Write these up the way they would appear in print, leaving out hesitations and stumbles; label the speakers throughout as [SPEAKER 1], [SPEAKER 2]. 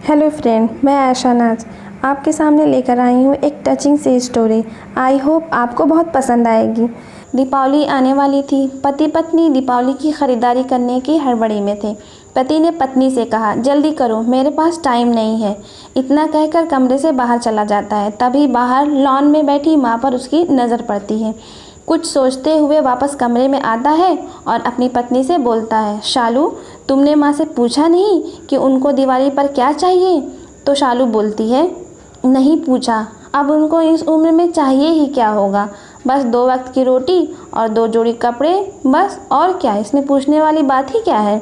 [SPEAKER 1] Hello friend, मैं आयशा नाज आपके सामने लेकर आई हूँ एक टचिंग सी स्टोरी। आई होप आपको बहुत पसंद आएगी। दीपावली आने वाली थी। पति पत्नी दीपावली की ख़रीदारी करने की हड़बड़ी में थे। पति ने पत्नी से कहा, जल्दी करो, मेरे पास टाइम नहीं है। इतना कहकर कमरे से बाहर चला जाता है। तभी बाहर लॉन में बैठी माँ पर उसकी नज़र पड़ती है। कुछ सोचते हुए वापस कमरे में आता है और अपनी पत्नी से बोलता है, शालू, तुमने माँ से पूछा नहीं कि उनको दिवाली पर क्या चाहिए? तो शालू बोलती है, नहीं पूछा। अब उनको इस उम्र में चाहिए ही क्या होगा? बस 2 वक्त की रोटी और 2 जोड़ी कपड़े, बस। और क्या, इसमें पूछने वाली बात ही क्या है?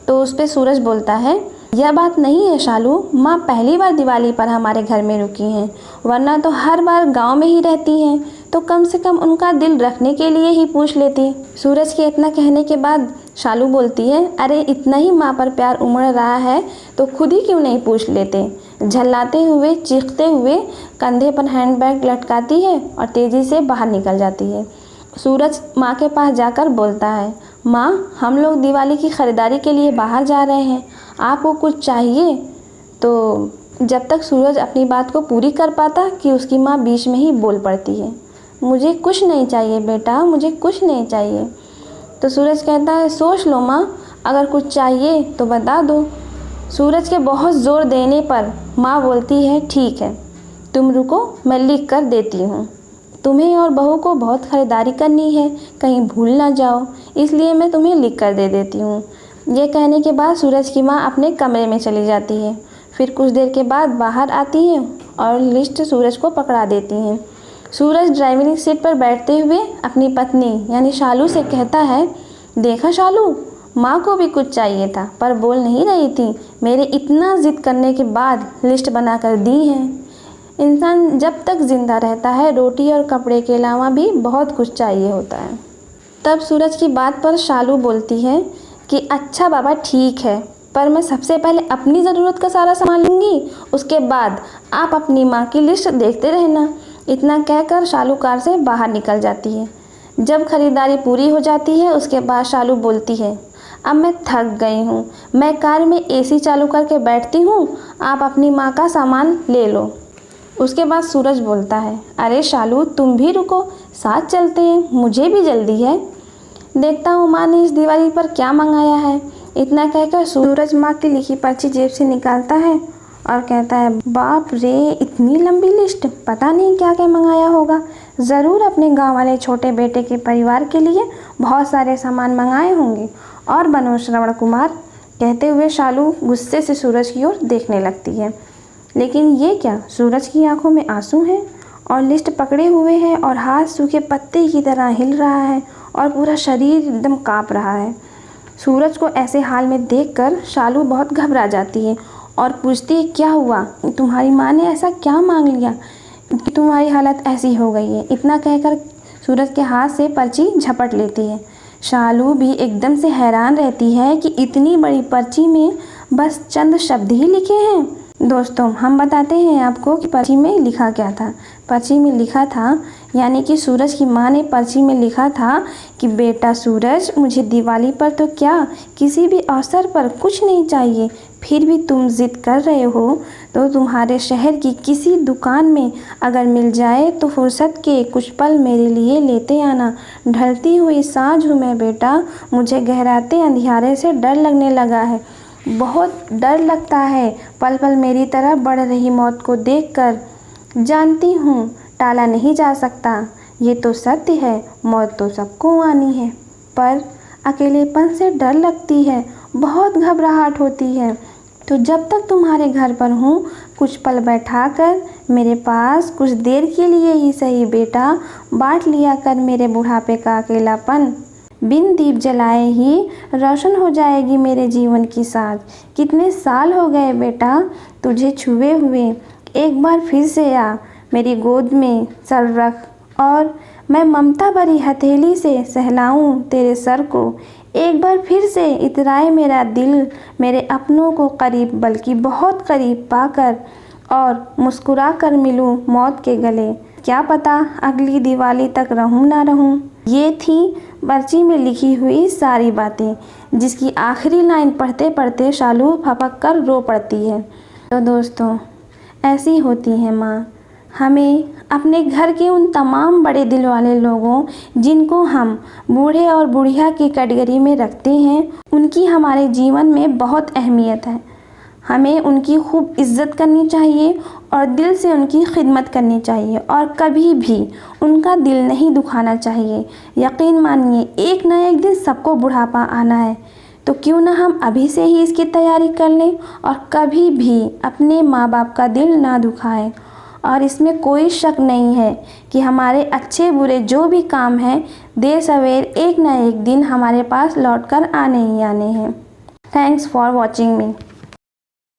[SPEAKER 1] तो उस पर सूरज बोलता है, यह बात नहीं है शालू, माँ पहली बार दिवाली पर हमारे घर में रुकी हैं, वरना तो हर बार गांव में ही रहती हैं, तो कम से कम उनका दिल रखने के लिए ही पूछ लेती। सूरज के इतना कहने के बाद शालू बोलती है, अरे इतना ही माँ पर प्यार उमड़ रहा है तो खुद ही क्यों नहीं पूछ लेते? झल्लाते हुए, चीखते हुए कंधे पर हैंडबैग लटकाती है और तेज़ी से बाहर निकल जाती है। सूरज माँ के पास जाकर बोलता है, माँ, हम लोग दिवाली की ख़रीदारी के लिए बाहर जा रहे हैं, आपको कुछ चाहिए? तो जब तक सूरज अपनी बात को पूरी कर पाता कि उसकी माँ बीच में ही बोल पड़ती है, मुझे कुछ नहीं चाहिए बेटा, मुझे कुछ नहीं चाहिए। तो सूरज कहता है, सोच लो माँ, अगर कुछ चाहिए तो बता दो। सूरज के बहुत ज़ोर देने पर माँ बोलती है, ठीक है, तुम रुको, मैं लिख कर देती हूँ। तुम्हें और बहू को बहुत ख़रीदारी करनी है, कहीं भूल ना जाओ, इसलिए मैं तुम्हें लिख कर दे देती हूँ। ये कहने के बाद सूरज की माँ अपने कमरे में चली जाती है। फिर कुछ देर के बाद बाहर आती है और लिस्ट सूरज को पकड़ा देती हैं। सूरज ड्राइविंग सीट पर बैठते हुए अपनी पत्नी यानी शालू से कहता है, देखा शालू, माँ को भी कुछ चाहिए था पर बोल नहीं रही थी, मेरे इतना ज़िद करने के बाद लिस्ट बना कर दी है। इंसान जब तक ज़िंदा रहता है रोटी और कपड़े के अलावा भी बहुत कुछ चाहिए होता है। तब सूरज की बात पर शालू बोलती है कि अच्छा बाबा, ठीक है, पर मैं सबसे पहले अपनी ज़रूरत का सारा सामान लूँगी, उसके बाद आप अपनी माँ की लिस्ट देखते रहना। इतना कहकर शालू कार से बाहर निकल जाती है। जब खरीदारी पूरी हो जाती है उसके बाद शालू बोलती है, अब मैं थक गई हूँ, मैं कार में एसी चालू करके बैठती हूँ, आप अपनी माँ का सामान ले लो। उसके बाद सूरज बोलता है, अरे शालू, तुम भी रुको, साथ चलते हैं, मुझे भी जल्दी है। देखता हूँ माँ ने इस दिवाली पर क्या मंगाया है। इतना कहकर सूरज माँ की लिखी पर्ची जेब से निकालता है और कहता है, बाप रे, इतनी लंबी लिस्ट, पता नहीं क्या क्या मंगाया होगा। ज़रूर अपने गांव वाले छोटे बेटे के परिवार के लिए बहुत सारे सामान मंगाए होंगे। और बनो श्रवण कुमार। कहते हुए शालू गुस्से से सूरज की ओर देखने लगती है। लेकिन ये क्या, सूरज की आंखों में आंसू हैं और लिस्ट पकड़े हुए है और हाथ सूखे पत्ते की तरह हिल रहा है और पूरा शरीर एकदम काँप रहा है। सूरज को ऐसे हाल में देखकर शालू बहुत घबरा जाती है और पूछती है, क्या हुआ? तुम्हारी माँ ने ऐसा क्या मांग लिया कि तुम्हारी हालत ऐसी हो गई है? इतना कहकर सूरज के हाथ से पर्ची झपट लेती है। शालू भी एकदम से हैरान रहती है कि इतनी बड़ी पर्ची में बस चंद शब्द ही लिखे हैं। दोस्तों, हम बताते हैं आपको कि पर्ची में लिखा क्या था। पर्ची में लिखा था, यानी कि सूरज की माँ ने पर्ची में लिखा था कि बेटा सूरज, मुझे दिवाली पर तो क्या, किसी भी अवसर पर कुछ नहीं चाहिए, फिर भी तुम ज़िद कर रहे हो, तो तुम्हारे शहर की किसी दुकान में अगर मिल जाए तो फुर्सत के कुछ पल मेरे लिए लेते आना। ढलती हुई सांझ हूँ मैं बेटा, मुझे गहराते अंधियारे से डर लगने लगा है, बहुत डर लगता है पल पल मेरी तरह बढ़ रही मौत को देखकर। जानती हूँ टाला नहीं जा सकता, ये तो सत्य है, मौत तो सबको आनी है, पर अकेलेपन से डर लगती है, बहुत घबराहट होती है। तो जब तक तुम्हारे घर पर हूँ, कुछ पल बैठाकर मेरे पास कुछ देर के लिए ही सही बेटा, बांट लिया कर मेरे बुढ़ापे का अकेलापन। बिन दीप जलाए ही रोशन हो जाएगी मेरे जीवन की साथ। कितने साल हो गए बेटा तुझे छुए हुए, एक बार फिर से आ मेरी गोद में सर रख और मैं ममता भरी हथेली से सहलाऊं तेरे सर को। एक बार फिर से इतराए मेरा दिल मेरे अपनों को करीब, बल्कि बहुत करीब पाकर, और मुस्कुरा कर मिलूं मौत के गले। क्या पता अगली दिवाली तक रहूं ना रहूं। ये थी पर्ची में लिखी हुई सारी बातें, जिसकी आखिरी लाइन पढ़ते पढ़ते शालू फपक कर रो पड़ती है। तो दोस्तों, ऐसी होती है माँ। हमें अपने घर के उन तमाम बड़े दिल वाले लोगों, जिनको हम बूढ़े और बुढ़िया की कैटेगरी में रखते हैं, उनकी हमारे जीवन में बहुत अहमियत है। हमें उनकी खूब इज़्ज़त करनी चाहिए और दिल से उनकी खिदमत करनी चाहिए और कभी भी उनका दिल नहीं दुखाना चाहिए। यकीन मानिए, एक ना एक दिन सबको बुढ़ापा आना है, तो क्यों ना हम अभी से ही इसकी तैयारी कर लें और कभी भी अपने माँ बाप का दिल ना दुखाएं। और इसमें कोई शक नहीं है कि हमारे अच्छे बुरे जो भी काम हैं, देर सवेर एक ना एक दिन हमारे पास लौट कर आने ही आने हैं। Thanks for watching me.